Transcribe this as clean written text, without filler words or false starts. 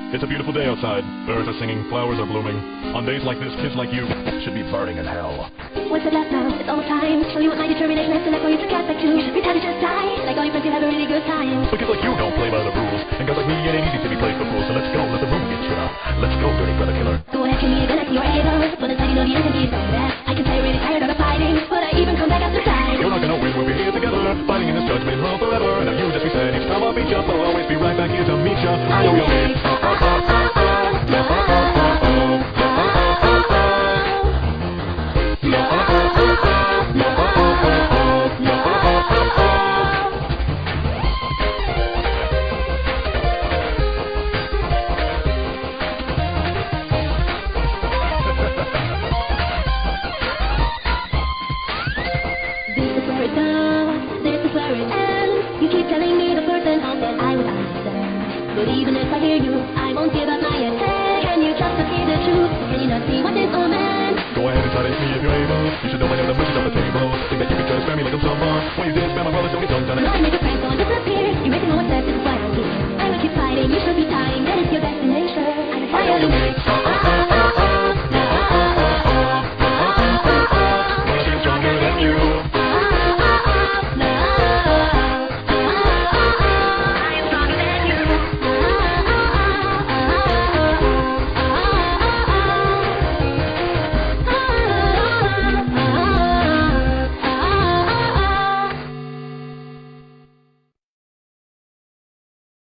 It's a beautiful day outside. Birds are singing, flowers are blooming. On days like this, kids like you should be burning in hell. What's the left now? It's almost time. Show you what my determination is, and that's all you forget back to. Pretend to just die. Like all your friends, you have a really good time. But kids like you don't play by the rules. And guys like me, it ain't easy to be played for fools. So let's go, let the room get you out. Let's go, dirty brother killer. Go ahead, kill me again, I see you're able. But inside you know the end can be so bad. I can tell you're really tired of the fighting, but I even come back after time. You're not gonna win, we'll be here together, fighting in this judgment hall forever. And now you just reset, each time I'll beat ya, I'll always be right back here to meet ya. I know you'll be. You keep telling me the first and hope that I would understand. But even if I hear you, I won't give up my attack. Can you just see the truth? Can you not see what is a man? Go ahead and try to me if you're able. You should know I know the wishes on the table. Think that you can just spare me like I'm someone. When you did spare my brothers, don't get dumped on it. Why make a friend go and disappear? You make me know what's best, this is why I'm here. I will keep fighting, you should